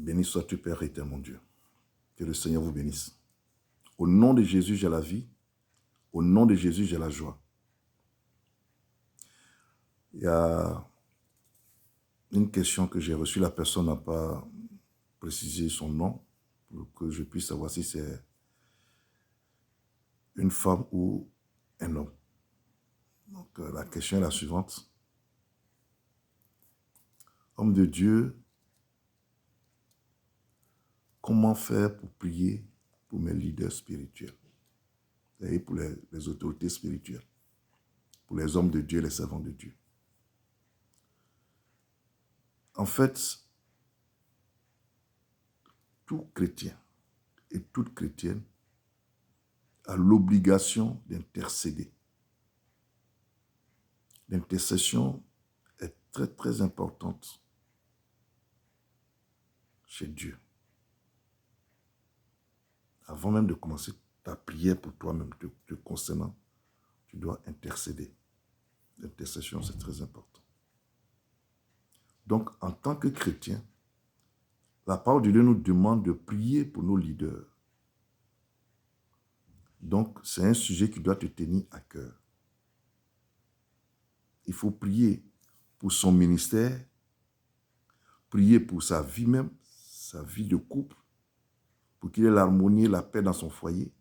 Béni sois-tu, Père éternel, mon Dieu. Que le Seigneur vous bénisse. Au nom de Jésus, j'ai la vie. Au nom de Jésus, j'ai la joie. Il y a une question que j'ai reçue. La personne n'a pas précisé son nom pour que je puisse savoir si c'est une femme ou un homme. Donc, la question est la suivante. Homme de Dieu, comment faire pour prier pour mes leaders spirituels et pour les autorités spirituelles, pour les hommes de Dieu et les servants de Dieu? En fait, tout chrétien et toute chrétienne a l'obligation d'intercéder. L'intercession est très, très importante chez Dieu. Avant même de commencer ta prière pour toi-même te concernant, tu dois intercéder. L'intercession, c'est très important. Donc, en tant que chrétien, la parole de Dieu nous demande de prier pour nos leaders. Donc, c'est un sujet qui doit te tenir à cœur. Il faut prier pour son ministère, prier pour sa vie même, sa vie de couple, pour qu'il ait l'harmonie et la paix dans son foyer.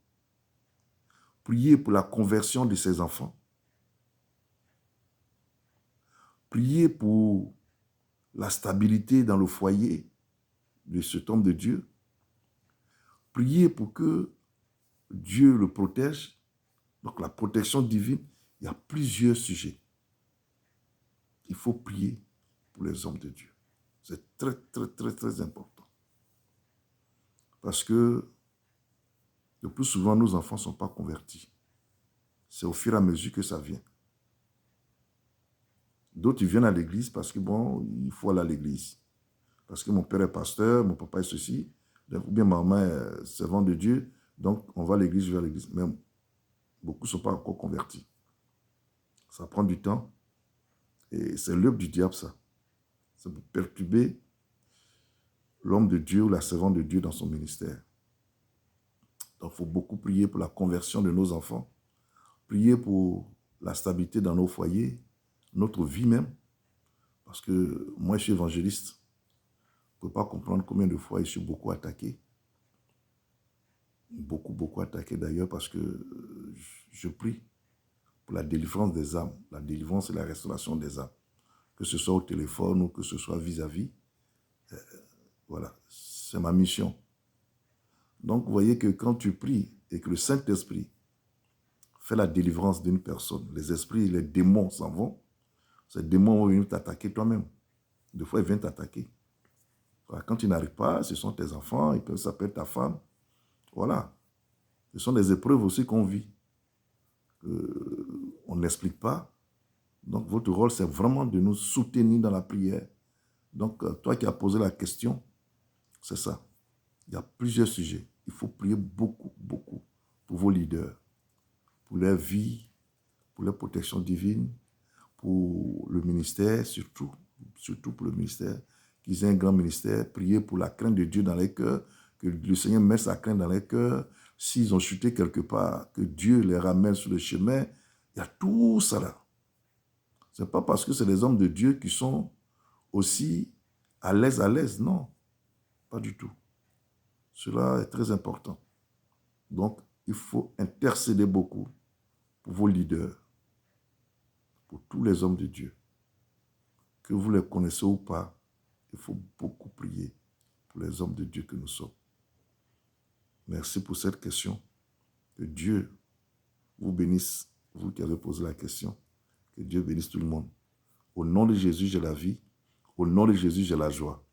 Prier pour la conversion de ses enfants. Prier pour la stabilité dans le foyer de cet homme de Dieu. Prier pour que Dieu le protège. Donc la protection divine, il y a plusieurs sujets. Il faut prier pour les hommes de Dieu. C'est très, très, très, très important. Parce que le plus souvent, nos enfants ne sont pas convertis. C'est au fur et à mesure que ça vient. D'autres, ils viennent à l'église parce que, bon, il faut aller à l'église. Parce que mon père est pasteur, mon papa est ceci, ou bien ma maman est servant de Dieu, donc on va à l'église, je vais à l'église. Mais beaucoup ne sont pas encore convertis. Ça prend du temps. Et c'est l'œuvre du diable, ça. C'est pour perturber l'homme de Dieu ou la servante de Dieu dans son ministère. Donc, il faut beaucoup prier pour la conversion de nos enfants, prier pour la stabilité dans nos foyers, notre vie même. Parce que moi, je suis évangéliste. Je ne peux pas comprendre combien de fois je suis beaucoup attaqué. Beaucoup attaqué d'ailleurs parce que je prie pour la délivrance des âmes, la délivrance et la restauration des âmes. Que ce soit au téléphone ou que ce soit vis-à-vis. Voilà, c'est ma mission. Donc, vous voyez que quand tu pries et que le Saint-Esprit fait la délivrance d'une personne, les esprits, les démons s'en vont, ces démons vont venir t'attaquer toi-même. Des fois, ils viennent t'attaquer. Voilà, quand tu n'arrives pas, ce sont tes enfants, ça peut être ta femme. Voilà. Ce sont des épreuves aussi qu'on vit. On n'explique pas. Donc, votre rôle, c'est vraiment de nous soutenir dans la prière. Donc, toi qui as posé la question, c'est ça. Il y a plusieurs sujets. Il faut prier beaucoup pour vos leaders, pour leur vie, pour leur protection divine, pour le ministère, surtout pour le ministère, qu'ils aient un grand ministère. Prier pour la crainte de Dieu dans les cœurs, que le Seigneur mette sa crainte dans les cœurs. S'ils ont chuté quelque part, que Dieu les ramène sur le chemin. Il y a tout ça là. Ce n'est pas parce que c'est des hommes de Dieu qui sont aussi à l'aise, non. Pas du tout. Cela est très important. Donc, il faut intercéder beaucoup pour vos leaders, pour tous les hommes de Dieu. Que vous les connaissez ou pas, il faut beaucoup prier pour les hommes de Dieu que nous sommes. Merci pour cette question. Que Dieu vous bénisse, vous qui avez posé la question. Que Dieu bénisse tout le monde. Au nom de Jésus, j'ai la vie. Au nom de Jésus, j'ai la joie.